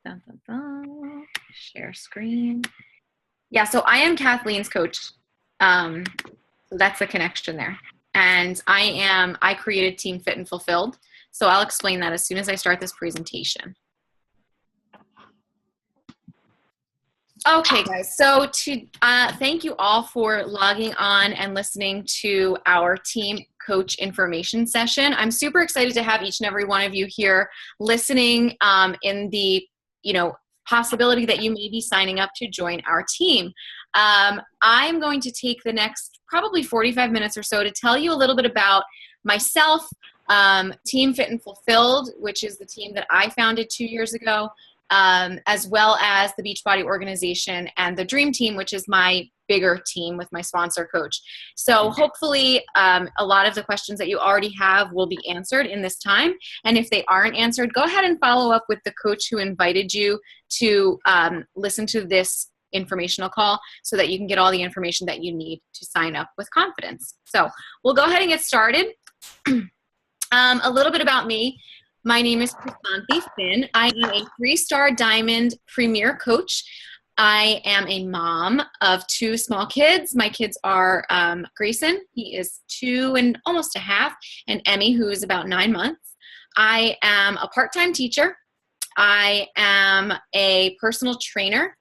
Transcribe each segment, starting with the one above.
Dun, dun, dun. Share screen. Yeah, so I am Kathleen's coach. So that's the connection there. And I created Team Fit and Fulfilled. So I'll explain that as soon as I start this presentation. Okay, guys, so thank you all for logging on and listening to our team coach information session. I'm super excited to have each and every one of you here listening in the, possibility that you may be signing up to join our team. I'm going to take the next probably 45 minutes or so to tell you a little bit about myself, Team Fit and Fulfilled, which is the team that I founded 2 years ago, as well as the Beachbody organization and the Dream Team, which is my bigger team with my sponsor coach. So hopefully a lot of the questions that you already have will be answered in this time. And if they aren't answered, go ahead and follow up with the coach who invited you to listen to this informational call so that you can get all the information that you need to sign up with confidence. So we'll go ahead and get started. A little bit about me. My name is Chrisanthi Finn. I am a 3-star diamond premier coach. I am a mom of 2 small kids. My kids are Grayson, he is 2 and almost a half, and Emmy, who is about 9 months. I am a part-time teacher. I am a personal trainer,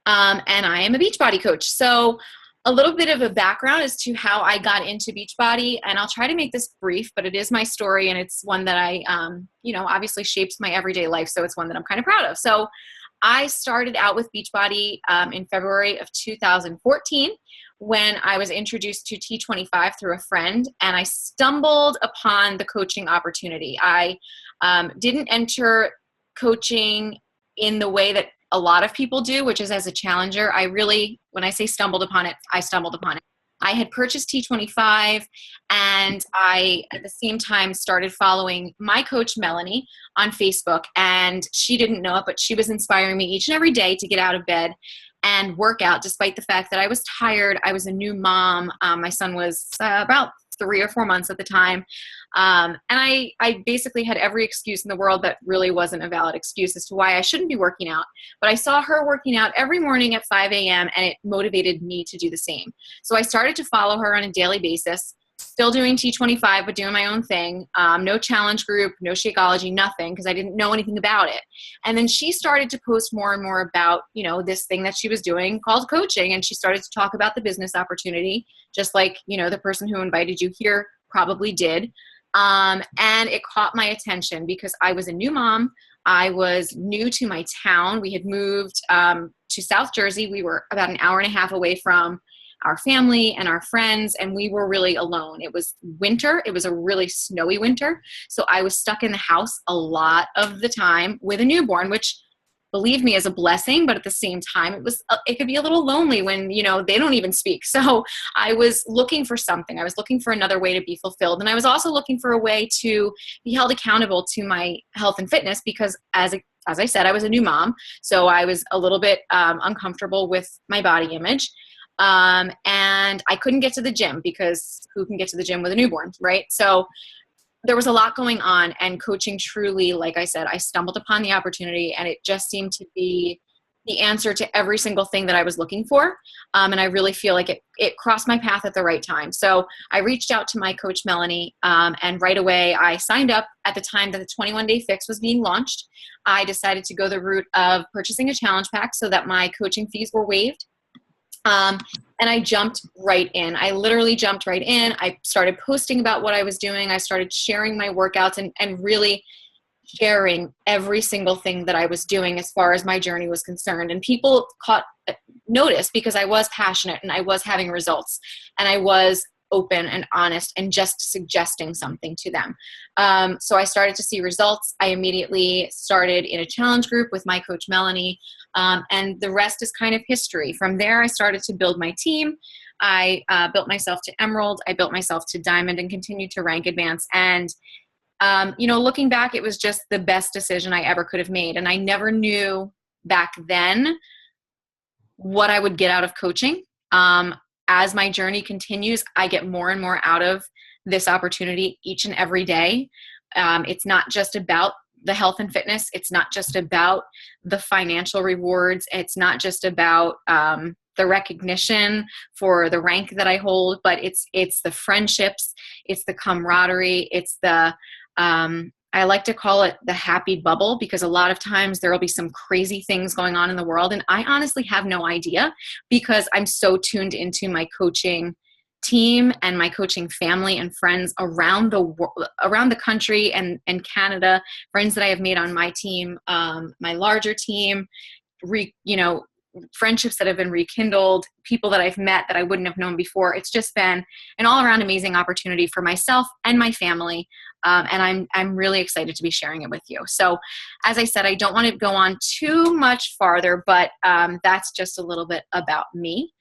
and I am a Beachbody coach. So a little bit of a background as to how I got into Beachbody, and I'll try to make this brief, but it is my story, and it's one that I, obviously shapes my everyday life, so it's one that I'm kind of proud of. So I started out with Beachbody in February of 2014 when I was introduced to T25 through a friend, and I stumbled upon the coaching opportunity. I didn't enter coaching in the way that a lot of people do, which is as a challenger. When I say stumbled upon it, I stumbled upon it. I had purchased T25, and I, at the same time, started following my coach, Melanie, on Facebook. And she didn't know it, but she was inspiring me each and every day to get out of bed and work out, despite the fact that I was tired. I was a new mom. My son was about 3 or 4 months at the time. And I basically had every excuse in the world that really wasn't a valid excuse as to why I shouldn't be working out. But I saw her working out every morning at 5 a.m. and it motivated me to do the same. So I started to follow her on a daily basis, still doing T25, but doing my own thing. No challenge group, no Shakeology, nothing, because I didn't know anything about it. And then she started to post more and more about, this thing that she was doing called coaching. And she started to talk about the business opportunity, just like, the person who invited you here probably did. And it caught my attention because I was a new mom. I was new to my town. We had moved to South Jersey. We were about an hour and a half away from our family and our friends, and we were really alone. It was winter. It was a really snowy winter. So I was stuck in the house a lot of the time with a newborn, which, believe me, is a blessing, but at the same time, it could be a little lonely when, they don't even speak. So I was looking for something. I was looking for another way to be fulfilled. And I was also looking for a way to be held accountable to my health and fitness because as I said, I was a new mom. So I was a little bit uncomfortable with my body image. And I couldn't get to the gym because who can get to the gym with a newborn, right? So there was a lot going on, and coaching truly, like I said, I stumbled upon the opportunity, and it just seemed to be the answer to every single thing that I was looking for. And I really feel like it crossed my path at the right time. So I reached out to my coach, Melanie, and right away I signed up. At the time that the 21-day fix was being launched, I decided to go the route of purchasing a challenge pack so that my coaching fees were waived. And I jumped right in. I literally jumped right in. I started posting about what I was doing. I started sharing my workouts and really sharing every single thing that I was doing as far as my journey was concerned. And people noticed because I was passionate and I was having results and I was open and honest and just suggesting something to them. So I started to see results. I immediately started in a challenge group with my coach, Melanie, and the rest is kind of history. From there, I started to build my team. I built myself to Emerald. I built myself to Diamond and continued to rank advance. And, looking back, it was just the best decision I ever could have made. And I never knew back then what I would get out of coaching. As my journey continues, I get more and more out of this opportunity each and every day. It's not just about the health and fitness. It's not just about the financial rewards. It's not just about the recognition for the rank that I hold, but it's the friendships, it's the camaraderie, it's the I like to call it the happy bubble, because a lot of times there will be some crazy things going on in the world, and I honestly have no idea because I'm so tuned into my coaching team and my coaching family and friends around the country and Canada, friends that I have made on my team, my larger team, friendships that have been rekindled, people that I've met that I wouldn't have known before. It's just been an all-around amazing opportunity for myself and my family, and I'm really excited to be sharing it with you. So, as I said, I don't want to go on too much farther, but that's just a little bit about me.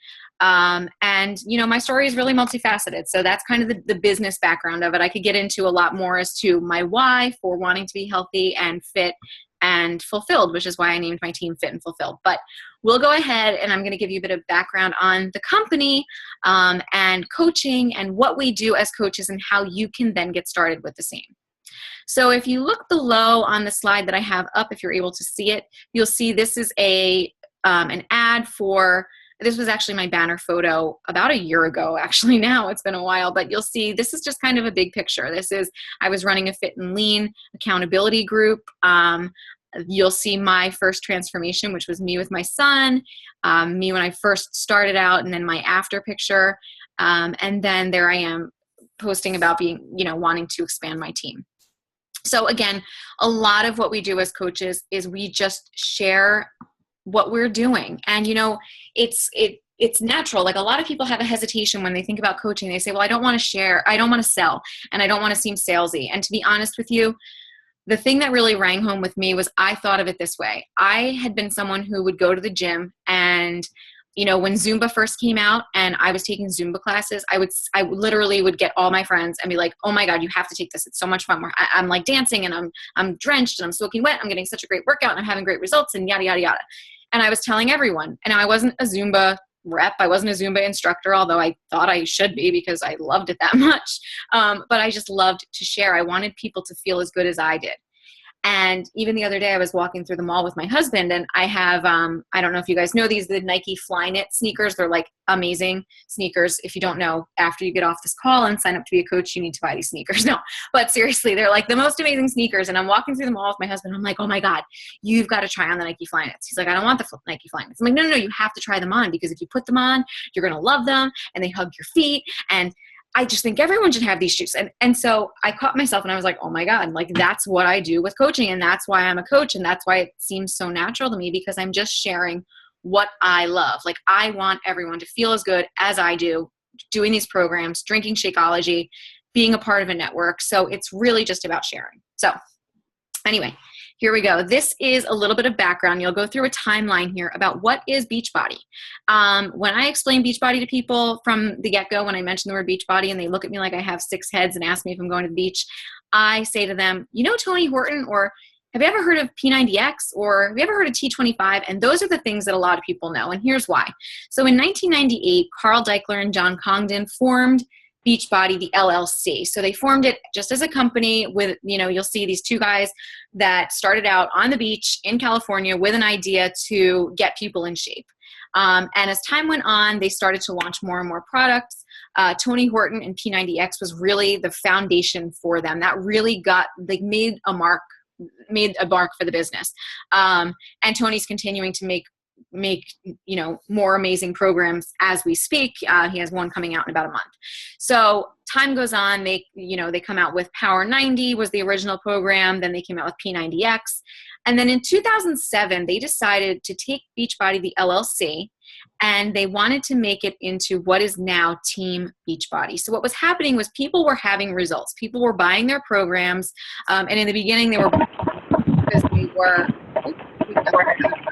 And my story is really multifaceted. So that's kind of the business background of it. I could get into a lot more as to my why for wanting to be healthy and fit and fulfilled, which is why I named my team Fit and Fulfilled. But we'll go ahead and I'm going to give you a bit of background on the company and coaching and what we do as coaches and how you can then get started with the same. So if you look below on the slide that I have up, if you're able to see it, you'll see this is an ad for. This was actually my banner photo about a year ago. Actually, now it's been a while, but you'll see this is just kind of a big picture. I was running a Fit and Lean accountability group. You'll see my first transformation, which was me with my son, me when I first started out, and then my after picture. And then there I am posting about being, wanting to expand my team. So again, a lot of what we do as coaches is we just share what we're doing. And, it's natural. Like a lot of people have a hesitation when they think about coaching. They say, well, I don't want to share. I don't want to sell, and I don't want to seem salesy. And to be honest with you, the thing that really rang home with me was I thought of it this way. I had been someone who would go to the gym and, when Zumba first came out and I was taking Zumba classes, I literally would get all my friends and be like, oh my God, you have to take this. It's so much fun. I'm like dancing and I'm drenched and I'm soaking wet. I'm getting such a great workout and I'm having great results and yada, yada, yada. And I was telling everyone, and I wasn't a Zumba rep. I wasn't a Zumba instructor, although I thought I should be because I loved it that much. But I just loved to share. I wanted people to feel as good as I did. And even the other day I was walking through the mall with my husband, and I have, I don't know if you guys know these, the Nike Flyknit sneakers. They're like amazing sneakers. If you don't know, after you get off this call and sign up to be a coach, you need to buy these sneakers. No, but seriously, they're like the most amazing sneakers. And I'm walking through the mall with my husband. I'm like, oh my God, you've got to try on the Nike Flyknits. He's like, I don't want the Nike Flyknits. I'm like, no, you have to try them on, because if you put them on, you're going to love them, and they hug your feet. And I just think everyone should have these shoes. And so I caught myself and I was like, oh my God, like that's what I do with coaching. And that's why I'm a coach. And that's why it seems so natural to me, because I'm just sharing what I love. Like I want everyone to feel as good as I do doing these programs, drinking Shakeology, being a part of a network. So it's really just about sharing. So anyway, here we go. This is a little bit of background. You'll go through a timeline here about what is Beachbody. When I explain Beachbody to people from the get-go, when I mention the word Beachbody and they look at me like I have 6 heads and ask me if I'm going to the beach, I say to them, Tony Horton, or have you ever heard of P90X, or have you ever heard of T25? And those are the things that a lot of people know. And here's why. So in 1998, Carl Deichler and John Congdon formed Beachbody, the LLC. So they formed it just as a company with, you'll see these 2 guys that started out on the beach in California with an idea to get people in shape. And as time went on, they started to launch more and more products. Tony Horton and P90X was really the foundation for them. That really made a mark for the business. And Tony's continuing to make more amazing programs as we speak. He has one coming out in about a month. So time goes on. They come out with Power 90 was the original program. Then they came out with P90X. And then in 2007, they decided to take Beachbody, the LLC, and they wanted to make it into what is now Team Beachbody. So what was happening was people were having results. People were buying their programs. And in the beginning, they were because they were hold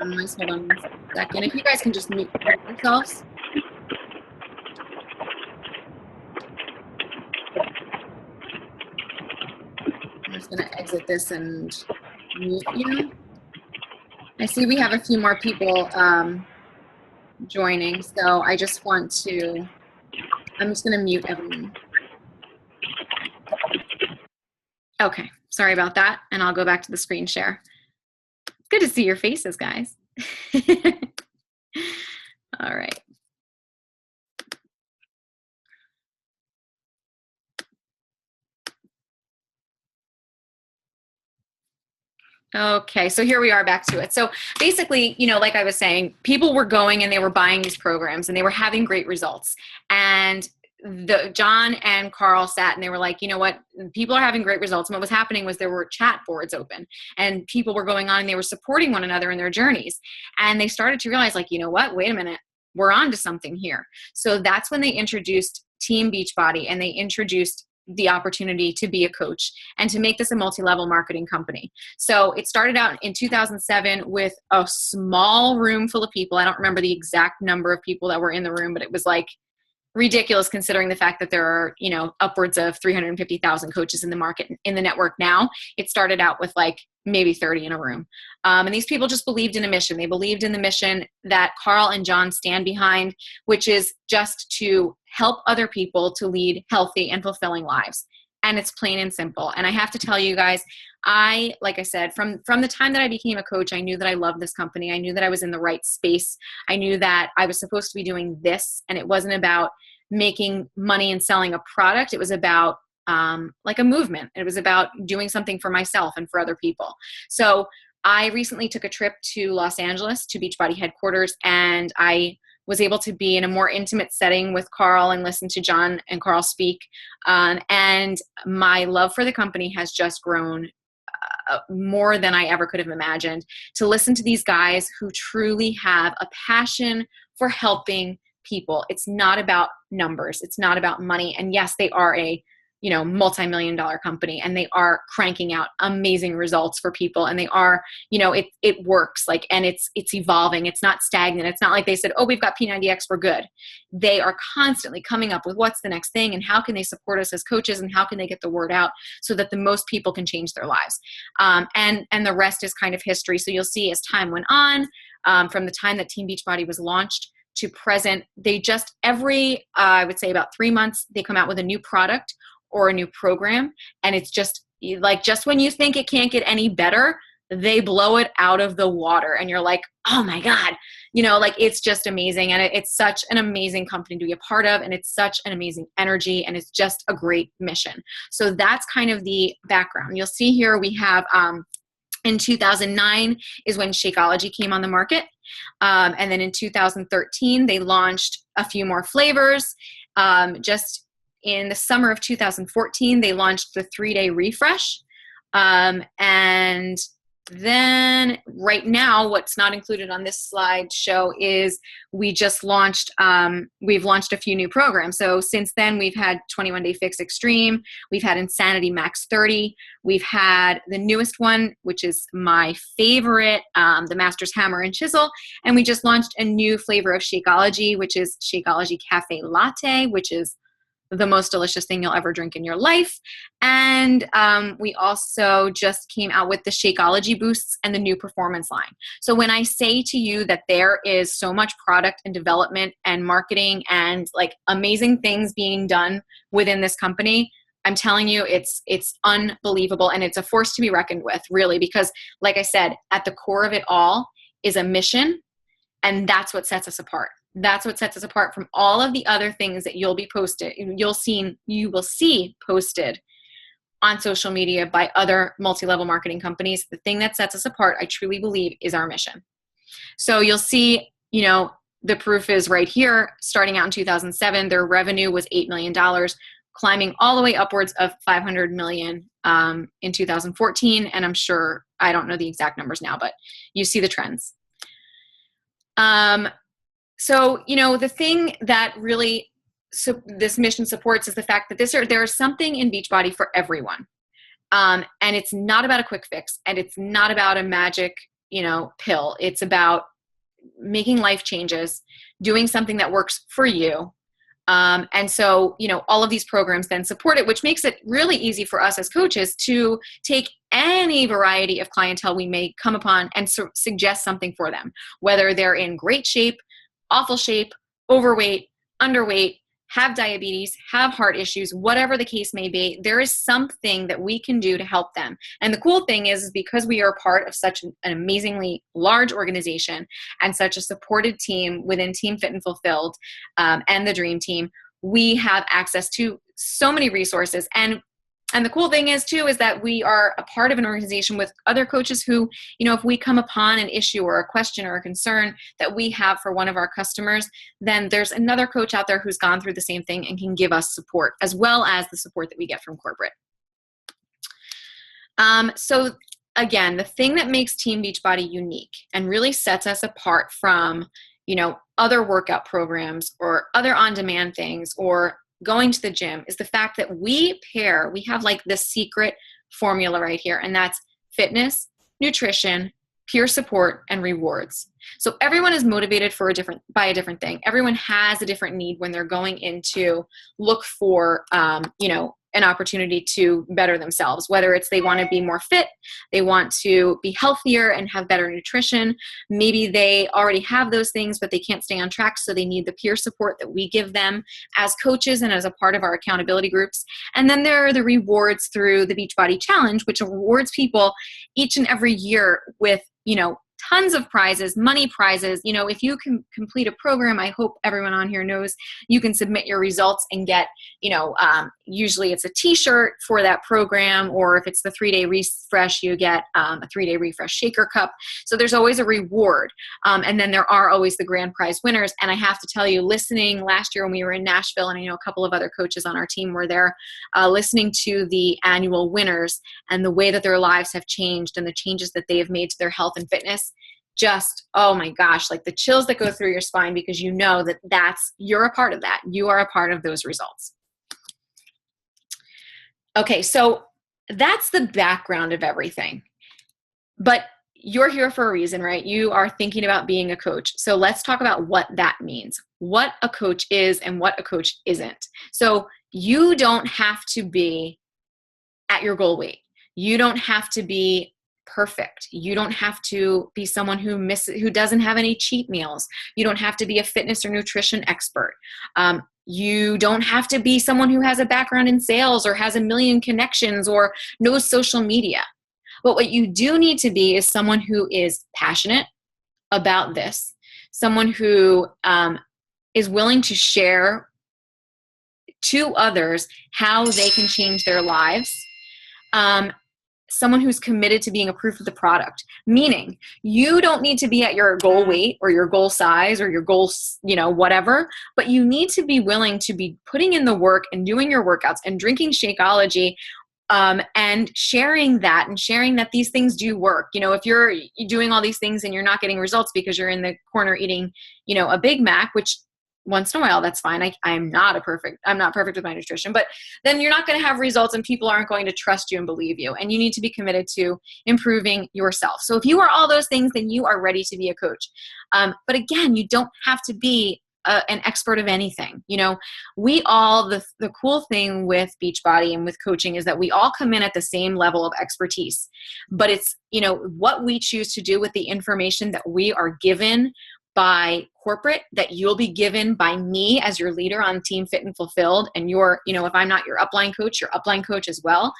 on 1 second. If you guys can just mute yourselves. I'm just going to exit this and mute you. I see we have a few more people joining, so I just want to, I'm just going to mute everyone. Okay, Sorry about that. And I'll go back to the screen share. It's good to see your faces, guys. All right. Okay, so here we are back to it. So basically, like I was saying, people were going and they were buying these programs and they were having great results. And John and Carl sat and they were like, you know what, people are having great results. And what was happening was there were chat boards open and people were going on and they were supporting one another in their journeys. And they started to realize, like, you know what, wait a minute, we're on to something here. So that's when they introduced Team Beachbody and they introduced the opportunity to be a coach and to make this a multi-level marketing company. So it started out in 2007 with a small room full of people. I don't remember the exact number of people that were in the room, but it was like ridiculous considering the fact that there are, upwards of 350,000 coaches in the market, in the network now. It started out with like maybe 30 in a room. And these people just believed in a mission. They believed in the mission that Carl and John stand behind, which is just to help other people to lead healthy and fulfilling lives. And it's plain and simple. And I have to tell you guys, like I said, from the time that I became a coach, I knew that I loved this company. I knew that I was in the right space. I knew that I was supposed to be doing this, and it wasn't about making money and selling a product. It was about like a movement. It was about doing something for myself and for other people. So I recently took a trip to Los Angeles to Beachbody headquarters, and I was able to be in a more intimate setting with Carl and listen to John and Carl speak. And my love for the company has just grown more than I ever could have imagined, to listen to these guys who truly have a passion for helping people. It's not about numbers. It's not about money. And yes, they are a multi-million-dollar company, and they are cranking out amazing results for people. And they are, it works, like, and it's evolving. It's not stagnant. It's not like they said, oh, we've got P90X, we're good. They are constantly coming up with what's the next thing and how can they support us as coaches and how can they get the word out so that the most people can change their lives. And the rest is kind of history. So you'll see as time went on, from the time that Team Beachbody was launched to present, they just I would say about 3 months, they come out with a new product or a new program. And it's just like, just when you think it can't get any better, they blow it out of the water. And you're like, oh my God, like, it's just amazing. And it's such an amazing company to be a part of. And it's such an amazing energy. And it's just a great mission. So that's kind of the background. You'll see here we have, in 2009 is when Shakeology came on the market. And then in 2013, they launched a few more flavors. Just in the summer of 2014, they launched the 3-day refresh. And then right now, what's not included on this slideshow is we've launched a few new programs. So since then, we've had 21 Day Fix Extreme. We've had Insanity Max 30. We've had the newest one, which is my favorite, the Master's Hammer and Chisel. And we just launched a new flavor of Shakeology, which is Shakeology Cafe Latte, which is the most delicious thing you'll ever drink in your life. And we also just came out with the Shakeology Boosts and the new performance line. So when I say to you that there is so much product and development and marketing and like amazing things being done within this company, I'm telling you, it's unbelievable. And it's a force to be reckoned with, really, because like I said, at the core of it all is a mission. And that's what sets us apart. That's what sets us apart from all of the other things that you will see posted on social media by other multi-level marketing companies. The thing that sets us apart, I truly believe, is our mission. So you'll see, the proof is right here. Starting out in 2007, their revenue was $8 million, climbing all the way upwards of $500 million in 2014. And I'm sure, I don't know the exact numbers now, but you see the trends. So, the thing that really this mission supports is the fact that there is something in Beachbody for everyone. And it's not about a quick fix, and it's not about a magic, pill. It's about making life changes, doing something that works for you. And so, all of these programs then support it, which makes it really easy for us as coaches to take any variety of clientele we may come upon and suggest something for them, whether they're in great shape, awful shape, overweight, underweight, have diabetes, have heart issues, whatever the case may be, there is something that we can do to help them. And the cool thing is because we are part of such an amazingly large organization and such a supported team within Team Fit and Fulfilled and the Dream Team, we have access to so many resources. And the cool thing is too, is that we are a part of an organization with other coaches who, if we come upon an issue or a question or a concern that we have for one of our customers, then there's another coach out there who's gone through the same thing and can give us support, as well as the support that we get from corporate. So again, the thing that makes Team Beachbody unique and really sets us apart from, other workout programs or other on-demand things or going to the gym is the fact that we have like the secret formula right here, and that's fitness, nutrition, peer support, and rewards. So everyone is motivated by a different thing. Everyone has a different need when they're going in to look for, an opportunity to better themselves, whether it's they want to be more fit, they want to be healthier and have better nutrition. Maybe they already have those things, but they can't stay on track. So they need the peer support that we give them as coaches and as a part of our accountability groups. And then there are the rewards through the Beachbody Challenge, which rewards people each and every year with, tons of prizes, money prizes. If you can complete a program, I hope everyone on here knows you can submit your results and get, usually it's a t-shirt for that program, or if it's the 3-day refresh, you get a 3-day refresh shaker cup. So there's always a reward. And then there are always the grand prize winners. And I have to tell you, listening last year when we were in Nashville, and I know a couple of other coaches on our team were there, listening to the annual winners and the way that their lives have changed and the changes that they have made to their health and fitness, just, oh my gosh, like the chills that go through your spine, because you're a part of that. You are a part of those results. Okay, so that's the background of everything. But you're here for a reason, right? You are thinking about being a coach. So let's talk about what that means, what a coach is and what a coach isn't. So you don't have to be at your goal weight. You don't have to be perfect. You don't have to be someone who doesn't have any cheat meals. You don't have to be a fitness or nutrition expert. You don't have to be someone who has a background in sales or has a million connections or knows social media. But what you do need to be is someone who is passionate about this, someone who is willing to share to others how they can change their lives. Someone who's committed to being a proof of the product, meaning you don't need to be at your goal weight or your goal size or your goal, whatever, but you need to be willing to be putting in the work and doing your workouts and drinking Shakeology and sharing that these things do work. If you're doing all these things and you're not getting results because you're in the corner eating, a Big Mac, which once in a while, that's fine. I'm not perfect with my nutrition, but then you're not going to have results and people aren't going to trust you and believe you. And you need to be committed to improving yourself. So if you are all those things, then you are ready to be a coach. But again, you don't have to be an expert of anything. We all, the cool thing with Beachbody and with coaching is that we all come in at the same level of expertise, but it's, what we choose to do with the information that we are given by corporate, that you'll be given by me as your leader on Team Fit and Fulfilled. And if I'm not your upline coach as well.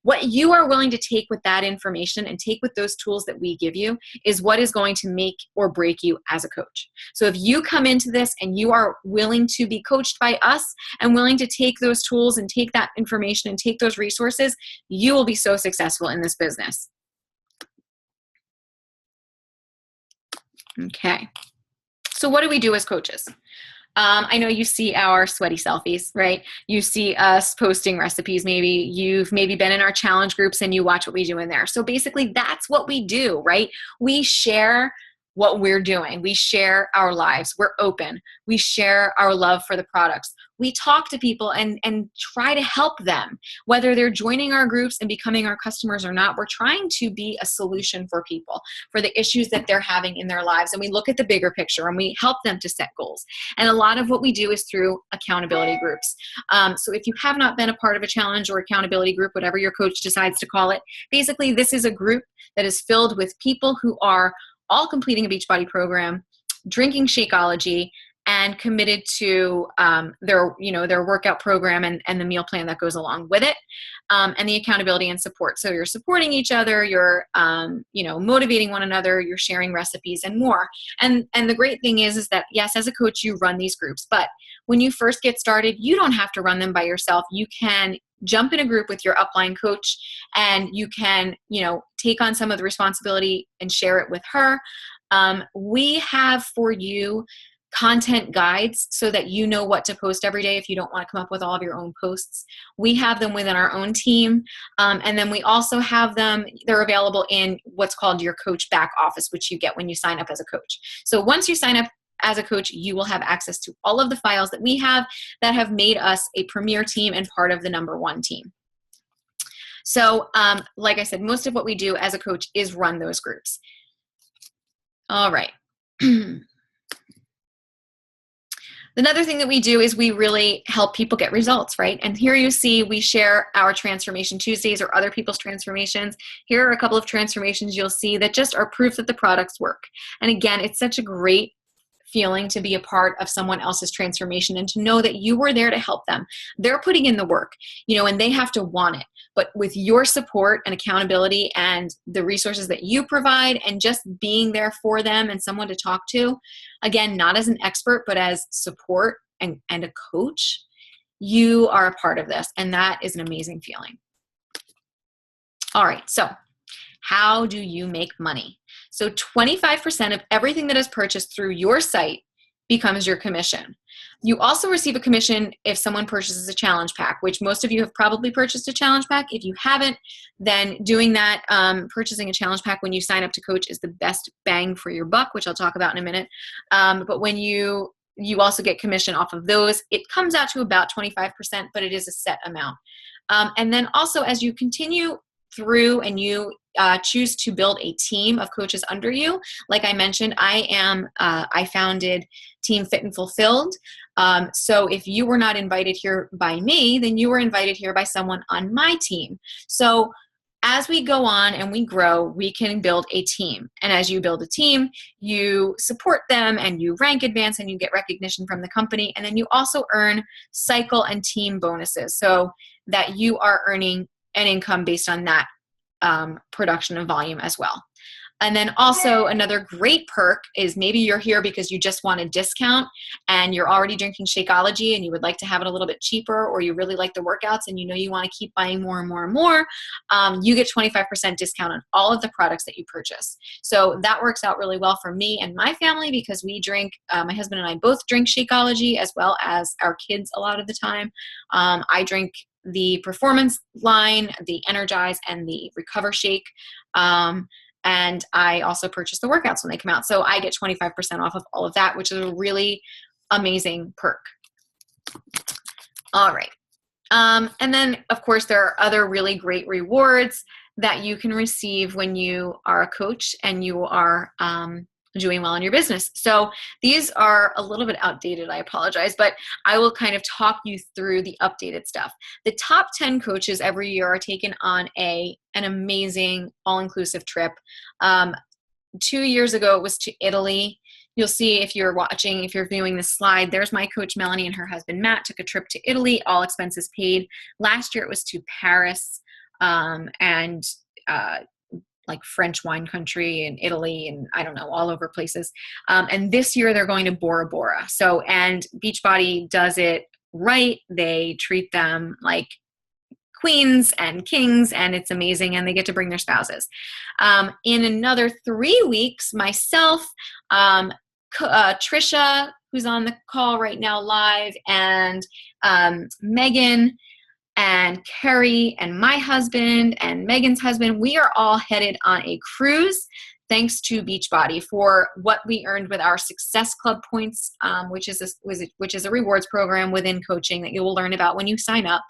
What you are willing to take with that information and take with those tools that we give you is what is going to make or break you as a coach. So if you come into this and you are willing to be coached by us and willing to take those tools and take that information and take those resources, you will be so successful in this business. Okay. So what do we do as coaches? I know you see our sweaty selfies, right? You see us posting recipes. Maybe you've been in our challenge groups and you watch what we do in there. So basically that's what we do, right? We share what we're doing. We share our lives. We're open. We share our love for the products. We talk to people and try to help them, whether they're joining our groups and becoming our customers or not. We're trying to be a solution for people, for the issues that they're having in their lives. And we look at the bigger picture and we help them to set goals. And a lot of what we do is through accountability groups. So if you have not been a part of a challenge or accountability group, whatever your coach decides to call it, basically this is a group that is filled with people who are all completing a Beachbody program, drinking Shakeology, and committed to their workout program and the meal plan that goes along with it, and the accountability and support. So you're supporting each other, you're motivating one another, you're sharing recipes and more. And the great thing is that, yes, as a coach, you run these groups, but when you first get started, you don't have to run them by yourself. You can jump in a group with your upline coach, and you can, take on some of the responsibility and share it with her. We have for you content guides so that you know what to post every day if you don't want to come up with all of your own posts. We have them within our own team. And then we also have them, they're available in what's called your coach back office, which you get when you sign up as a coach. So once you sign up as a coach, you will have access to all of the files that we have that have made us a premier team and part of the #1 team. So like I said, most of what we do as a coach is run those groups. All right. Another thing that we do is we really help people get results, right? And here you see we share our Transformation Tuesdays or other people's transformations. Here are a couple of transformations you'll see that just are proof that the products work. And again, it's such a great feeling to be a part of someone else's transformation and to know that you were there to help them. They're putting in the work, and they have to want it. But with your support and accountability and the resources that you provide and just being there for them and someone to talk to, again, not as an expert, but as support and a coach, you are a part of this. And that is an amazing feeling. All right. So how do you make money? So 25% of everything that is purchased through your site becomes your commission. You also receive a commission if someone purchases a challenge pack, which most of you have probably purchased a challenge pack. If you haven't, then doing that, purchasing a challenge pack when you sign up to coach is the best bang for your buck, which I'll talk about in a minute. But when you also get commission off of those, it comes out to about 25%, but it is a set amount. And then also as you continue through and you choose to build a team of coaches under you. Like I mentioned, I founded Team Fit and Fulfilled. So if you were not invited here by me, then you were invited here by someone on my team. So as we go on and we grow, we can build a team. And as you build a team, you support them and you rank advance and you get recognition from the company. And then you also earn cycle and team bonuses so that you are earning an income based on that production of volume as well. And then also another great perk is maybe you're here because you just want a discount and you're already drinking Shakeology and you would like to have it a little bit cheaper, or you really like the workouts and you want to keep buying more and more and more. You get 25% discount on all of the products that you purchase. So that works out really well for me and my family because we drink, my husband and I both drink Shakeology as well as our kids a lot of the time. I drink the Performance line, the Energize, and the Recover Shake. And I also purchase the workouts when they come out. So I get 25% off of all of that, which is a really amazing perk. All right. And then, of course, there are other really great rewards that you can receive when you are a coach and you are doing well in your business. So these are a little bit outdated, I apologize, but I will kind of talk you through the updated stuff. The top 10 coaches every year are taken on an amazing all-inclusive trip. 2 years ago, it was to Italy. You'll see if you're watching, if you're viewing this slide, there's my coach Melanie and her husband Matt took a trip to Italy, all expenses paid. Last year it was to Paris and like French wine country and Italy and I don't know, all over places. And this year they're going to Bora Bora. So, and Beachbody does it right. They treat them like queens and kings, and it's amazing, and they get to bring their spouses. In another 3 weeks, myself, Trisha, who's on the call right now live, and Megan, and Carrie, and my husband, and Megan's husband, we are all headed on a cruise thanks to Beachbody for what we earned with our Success Club points, which is a rewards program within coaching that you will learn about when you sign up.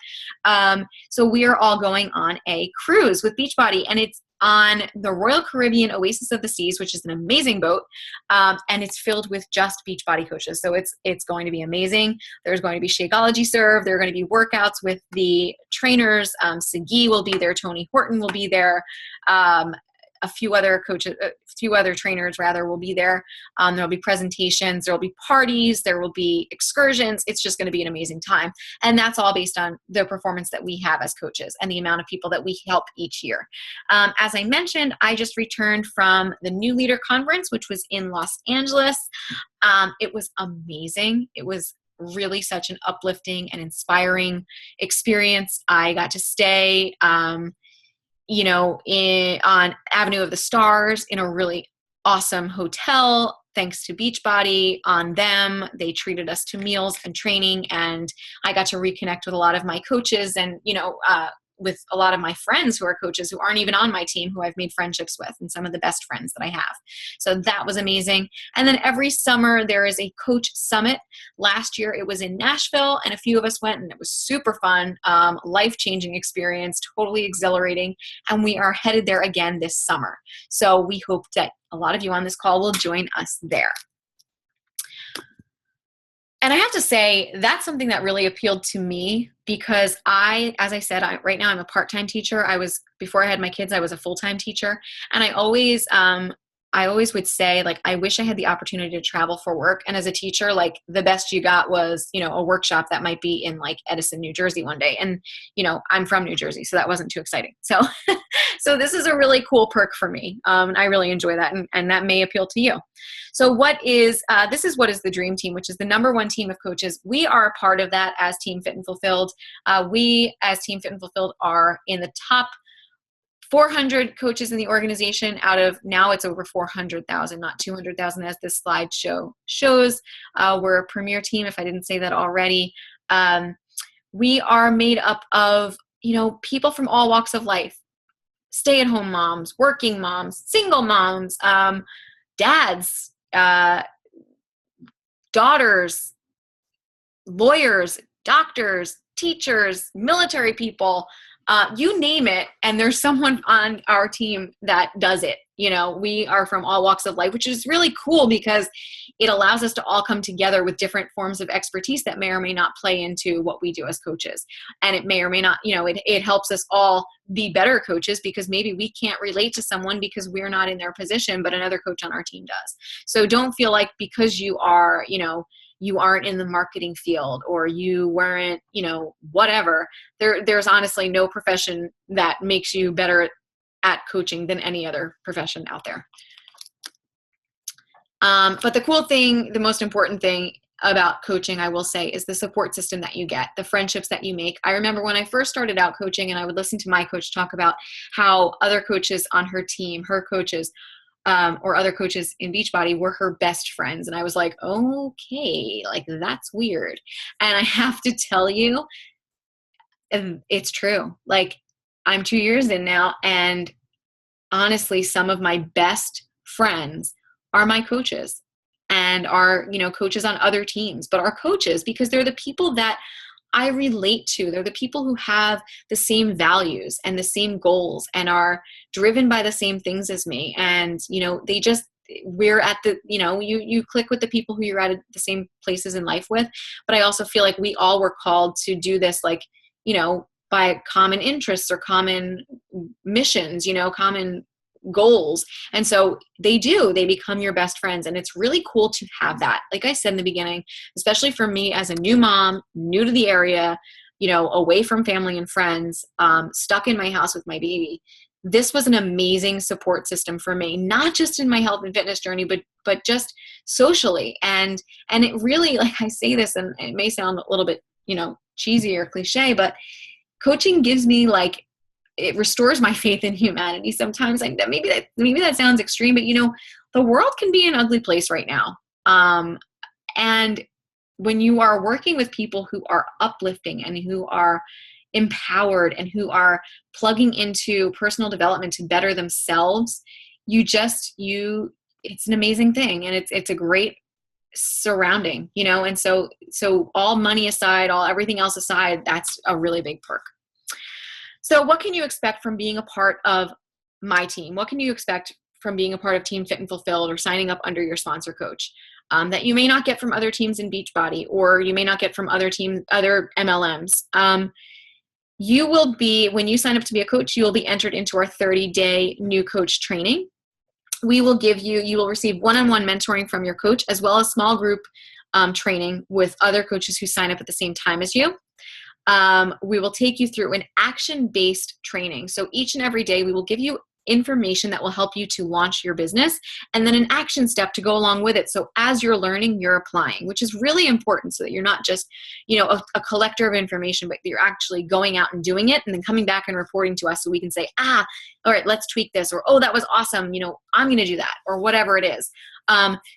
So we are all going on a cruise with Beachbody, and it's on the Royal Caribbean Oasis of the Seas, which is an amazing boat, and it's filled with just Beachbody coaches. So it's going to be amazing. There's going to be Shakeology served. There are going to be workouts with the trainers. Sagi will be there. Tony Horton will be there. a few other coaches, a few other trainers rather, will be there. There'll be presentations, there'll be parties, there will be excursions. It's just going to be an amazing time. And that's all based on the performance that we have as coaches and the amount of people that we help each year. As I mentioned, I just returned from the New Leader Conference, which was in Los Angeles. It was amazing. It was really such an uplifting and inspiring experience. I got to stay, on Avenue of the Stars in a really awesome hotel, thanks to Beachbody. On them, they treated us to meals and training, and I got to reconnect with a lot of my coaches and, with a lot of my friends who are coaches who aren't even on my team, who I've made friendships with, and some of the best friends that I have. So that was amazing. And then every summer there is a coach summit. Last year it was in Nashville, and a few of us went, and it was super fun, life-changing experience, totally exhilarating. And we are headed there again this summer. So we hope that a lot of you on this call will join us there. And I have to say, that's something that really appealed to me because as I said, right now I'm a part-time teacher. Before I had my kids, I was a full-time teacher. And I always would say, like, I wish I had the opportunity to travel for work. And as a teacher, like, the best you got was, a workshop that might be in like Edison, New Jersey one day. And, I'm from New Jersey, so that wasn't too exciting. So, so this is a really cool perk for me. And I really enjoy that. And that may appeal to you. So this is what is the Dream Team, which is the #1 team of coaches. We are a part of that as Team Fit and Fulfilled. We as Team Fit and Fulfilled are in the top 400 coaches in the organization out of, now it's over 400,000, not 200,000 as this slide shows. We're a premier team, if I didn't say that already. We are made up of, people from all walks of life, stay-at-home moms, working moms, single moms, dads, daughters, lawyers, doctors, teachers, military people, you name it, and there's someone on our team that does it. We are from all walks of life, which is really cool because it allows us to all come together with different forms of expertise that may or may not play into what we do as coaches. And it may or may not, it helps us all be better coaches because maybe we can't relate to someone because we're not in their position, but another coach on our team does. So don't feel like because you are, you aren't in the marketing field or you weren't, whatever, there's honestly no profession that makes you better at coaching than any other profession out there. But the cool thing, the most important thing about coaching, I will say, is the support system that you get, the friendships that you make. I remember when I first started out coaching and I would listen to my coach talk about how other coaches on her team, her coaches, or other coaches in Beachbody were her best friends. And I was like, okay, like that's weird. And I have to tell you, it's true. Like, I'm 2 years in now, and honestly, some of my best friends are my coaches and are, coaches on other teams, but are coaches because they're the people that I relate to. They're the people who have the same values and the same goals and are driven by the same things as me. And, we're at the, you click with the people who you're at the same places in life with. But I also feel like we all were called to do this, like, by common interests or common missions, common goals. And so they become your best friends. And it's really cool to have that. Like I said in the beginning, especially for me as a new mom, new to the area, away from family and friends, stuck in my house with my baby. This was an amazing support system for me, not just in my health and fitness journey, but just socially. And it really, like I say this, and it may sound a little bit, cheesy or cliche, but coaching gives me, like, it restores my faith in humanity. Sometimes maybe that sounds extreme, but the world can be an ugly place right now. And when you are working with people who are uplifting and who are empowered and who are plugging into personal development to better themselves, it's an amazing thing. And it's a great surrounding, and so all money aside, everything else aside, that's a really big perk. So what can you expect from being a part of my team? What can you expect from being a part of Team Fit and Fulfilled or signing up under your sponsor coach that you may not get from other teams in Beachbody, or you may not get from other teams, other MLMs? you will be, when you sign up to be a coach, you will be entered into our 30-day new coach training. We will give you, you will receive one-on-one mentoring from your coach, as well as small group training with other coaches who sign up at the same time as you. We will take you through an action-based training. So each and every day we will give you information that will help you to launch your business, and then an action step to go along with it. So as you're learning, you're applying, which is really important, so that you're not just, a collector of information, but you're actually going out and doing it and then coming back and reporting to us so we can say, all right, let's tweak this, or, oh, that was awesome. I'm going to do that, or whatever it is.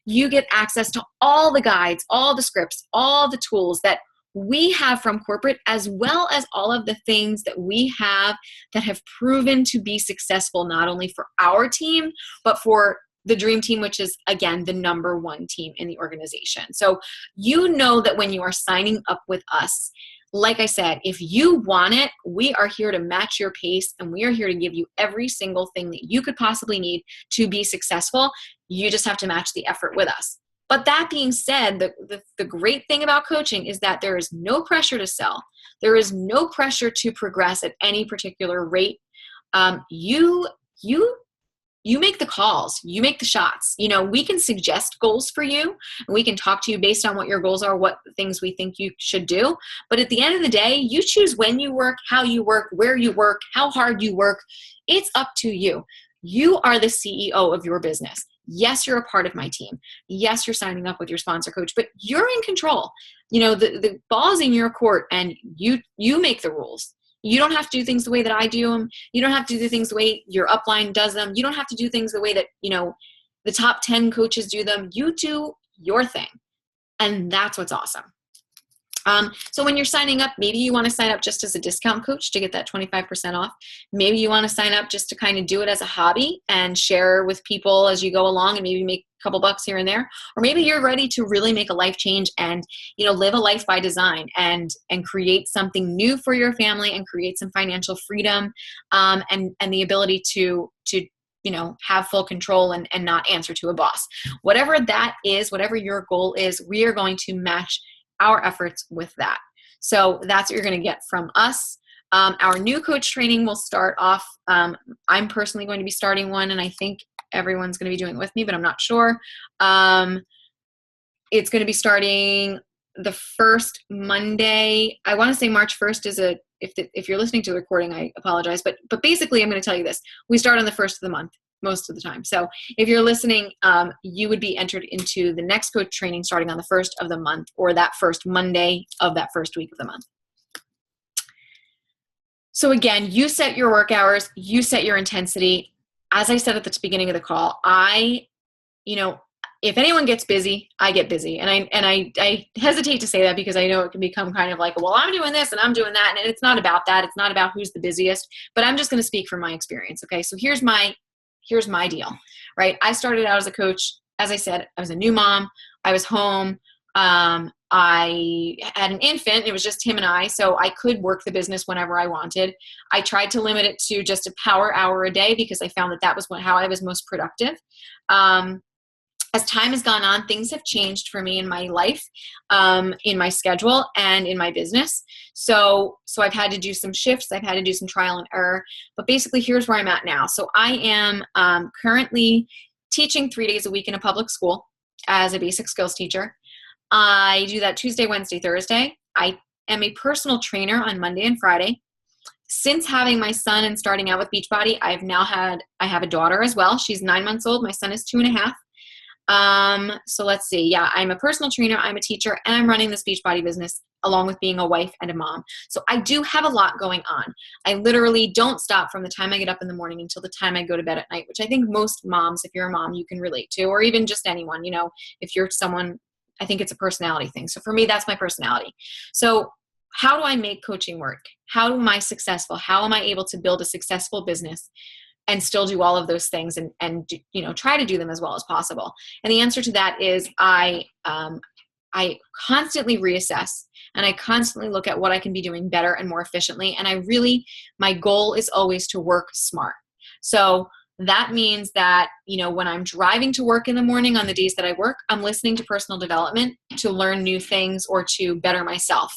You get access to all the guides, all the scripts, all the tools that we have from corporate, as well as all of the things that we have that have proven to be successful, not only for our team, but for the dream team, which is, again, the number one team in the organization. So that when you are signing up with us, like I said, if you want it, we are here to match your pace, and we are here to give you every single thing that you could possibly need to be successful. You just have to match the effort with us. But that being said, the great thing about coaching is that there is no pressure to sell. There is no pressure to progress at any particular rate. You make the calls. You make the shots. We can suggest goals for you, and we can talk to you based on what your goals are, what things we think you should do. But at the end of the day, you choose when you work, how you work, where you work, how hard you work. It's up to you. You are the CEO of your business. Yes, you're a part of my team. Yes, you're signing up with your sponsor coach, but you're in control. The ball's in your court, and you make the rules. You don't have to do things the way that I do them. You don't have to do things the way your upline does them. You don't have to do things the way that, the top 10 coaches do them. You do your thing. And that's what's awesome. So when you're signing up, maybe you want to sign up just as a discount coach to get that 25% off. Maybe you want to sign up just to kind of do it as a hobby and share with people as you go along, and maybe make a couple bucks here and there. Or maybe you're ready to really make a life change and, live a life by design and create something new for your family, and create some financial freedom, and the ability to have full control and not answer to a boss. Whatever that is, whatever your goal is, we are going to match our efforts with that. So that's what you're going to get from us. Our new coach training will start off. I'm personally going to be starting one, and I think everyone's going to be doing it with me, but I'm not sure. It's going to be starting the first Monday. I want to say March 1st is if you're listening to the recording, I apologize, but basically I'm going to tell you this. We start on the 1st of the month most of the time. So if you're listening, you would be entered into the next coach training starting on the 1st of the month, or that first Monday of that first week of the month. So again, you set your work hours, you set your intensity. As I said at the beginning of the call, if anyone gets busy, I get busy. And I hesitate to say that, because I know it can become kind of like, well, I'm doing this and I'm doing that. And it's not about that. It's not about who's the busiest, but I'm just going to speak from my experience. Okay. So here's my deal, right? I started out as a coach. As I said, I was a new mom. I was home. I had an infant. It was just him and I, so I could work the business whenever I wanted. I tried to limit it to just a power hour a day, because I found that was how I was most productive. As time has gone on, things have changed for me in my life, in my schedule, and in my business. So I've had to do some shifts. I've had to do some trial and error. But basically, here's where I'm at now. So I am currently teaching 3 days a week in a public school as a basic skills teacher. I do that Tuesday, Wednesday, Thursday. I am a personal trainer on Monday and Friday. Since having my son and starting out with Beachbody, I have a daughter as well. She's 9 months old. My son is 2.5. So let's see. Yeah, I'm a personal trainer, I'm a teacher, and I'm running this Beachbody business along with being a wife and a mom. So I do have a lot going on. I literally don't stop from the time I get up in the morning until the time I go to bed at night, which I think most moms, if you're a mom, you can relate to, or even just anyone, if you're someone, I think it's a personality thing. So for me, that's my personality. So how do I make coaching work? How am I successful? How am I able to build a successful business and still do all of those things and try to do them as well as possible? And the answer to that is I constantly reassess, and I constantly look at what I can be doing better and more efficiently. And my goal is always to work smart. So that means that, when I'm driving to work in the morning on the days that I work, I'm listening to personal development to learn new things or to better myself.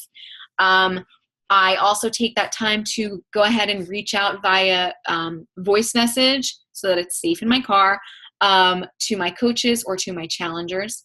I also take that time to go ahead and reach out via voice message so that it's safe in my car to my coaches or to my challengers.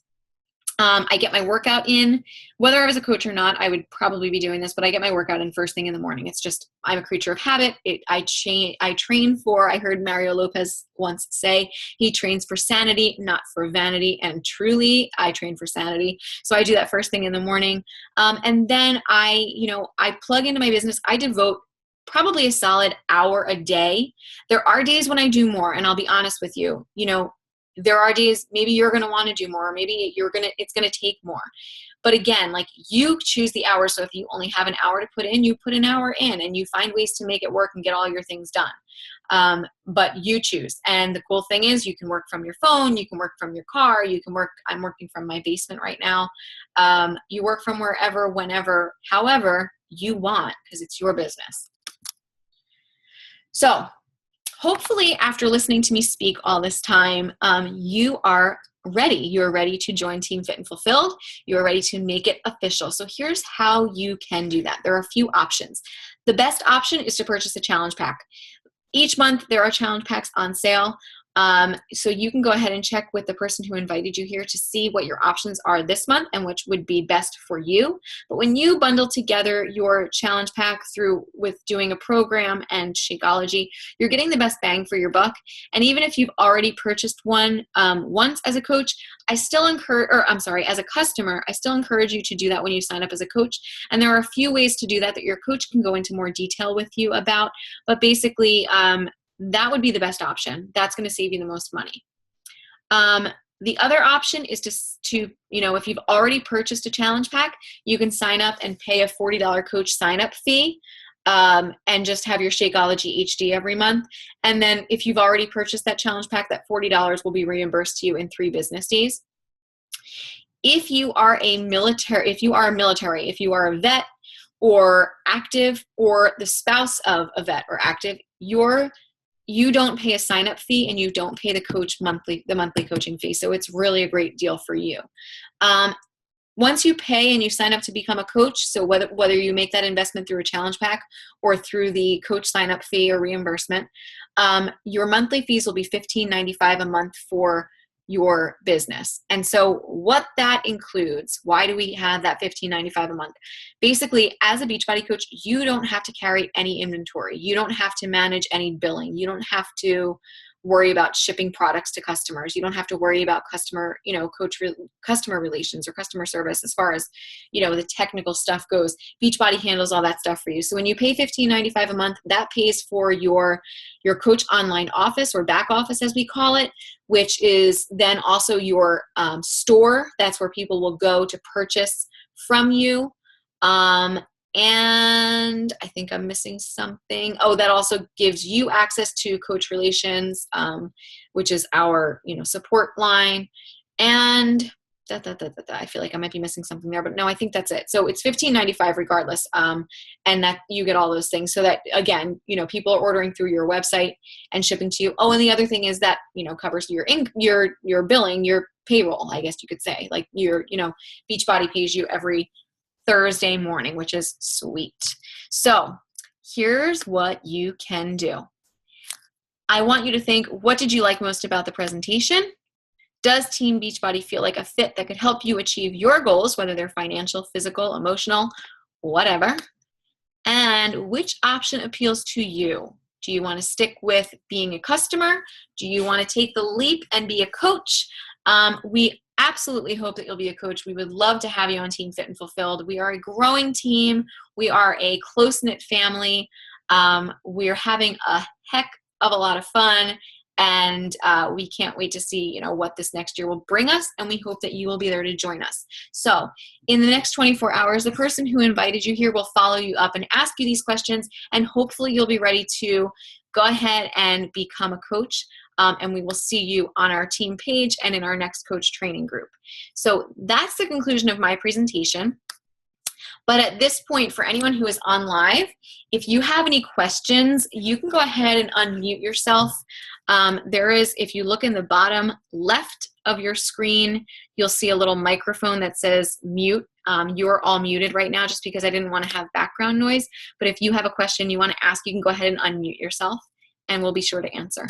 I get my workout in. Whether I was a coach or not, I would probably be doing this, but I get my workout in first thing in the morning. It's just, I'm a creature of habit. I train for, I heard Mario Lopez once say, he trains for sanity, not for vanity. And truly, I train for sanity. So I do that first thing in the morning. And then I plug into my business. I devote probably a solid hour a day. There are days when I do more, and I'll be honest with you, there are days maybe you're going to want to do more, or maybe it's going to take more. But again, like, you choose the hour. So if you only have an hour to put in, you put an hour in, and you find ways to make it work and get all your things done. But you choose. And the cool thing is, you can work from your phone, you can work from your car, I'm working from my basement right now. You work from wherever, whenever, however you want, because it's your business. So hopefully, after listening to me speak all this time, you are ready. You're ready to join Team Fit and Fulfilled. You're ready to make it official. So here's how you can do that. There are a few options. The best option is to purchase a challenge pack. Each month, there are challenge packs on sale. So you can go ahead and check with the person who invited you here to see what your options are this month and which would be best for you. But when you bundle together your challenge pack with doing a program and Shakeology, you're getting the best bang for your buck. And even if you've already purchased one once as a coach, as a customer, I still encourage you to do that when you sign up as a coach. And there are a few ways to do that your coach can go into more detail with you about. But basically, that would be the best option. That's going to save you the most money. The other option is to if you've already purchased a challenge pack, you can sign up and pay a $40 coach sign-up fee and just have your Shakeology HD every month. And then if you've already purchased that challenge pack, that $40 will be reimbursed to you in 3 business days. If you are a military, if you are a vet or active, or the spouse of a vet or active, you don't pay a sign-up fee and you don't pay the monthly coaching fee. So it's really a great deal for you. Once you pay and you sign up to become a coach, so whether you make that investment through a challenge pack or through the coach sign-up fee or reimbursement, your monthly fees will be $15.95 a month for your business. And so what that includes, why do we have that $15.95 a month? Basically, as a Beachbody coach, you don't have to carry any inventory. You don't have to manage any billing. You don't have to worry about shipping products to customers. You don't have to worry about customer relations or customer service as far as, the technical stuff goes. Beachbody handles all that stuff for you. So when you pay $15.95 a month, that pays for your coach online office, or back office as we call it, which is then also your store. That's where people will go to purchase from you. And I think I'm missing something. Oh, that also gives you access to Coach Relations, which is our, support line. And I feel like I might be missing something there, but no, I think that's it. So it's $15.95 regardless. And that you get all those things so that, again, people are ordering through your website and shipping to you. Oh, and the other thing is that, covers your billing, your payroll, I guess you could say. Like Beachbody pays you every Thursday morning, which is sweet. So here's what you can do. I want you to think, what did you like most about the presentation? Does Team Beachbody feel like a fit that could help you achieve your goals, whether they're financial, physical, emotional, whatever? And which option appeals to you? Do you want to stick with being a customer? Do you want to take the leap and be a coach? We absolutely hope that you'll be a coach. We would love to have you on Team Fit and Fulfilled. We are a growing team. We are a close-knit family. We're having a heck of a lot of fun, and we can't wait to see, what this next year will bring us, and we hope that you will be there to join us. So in the next 24 hours, the person who invited you here will follow you up and ask you these questions, and hopefully you'll be ready to go ahead and become a coach. And we will see you on our team page and in our next coach training group. So that's the conclusion of my presentation. But at this point, for anyone who is on live, if you have any questions, you can go ahead and unmute yourself. If you look in the bottom left of your screen, you'll see a little microphone that says mute. You're all muted right now just because I didn't want to have background noise. But if you have a question you want to ask, you can go ahead and unmute yourself and we'll be sure to answer.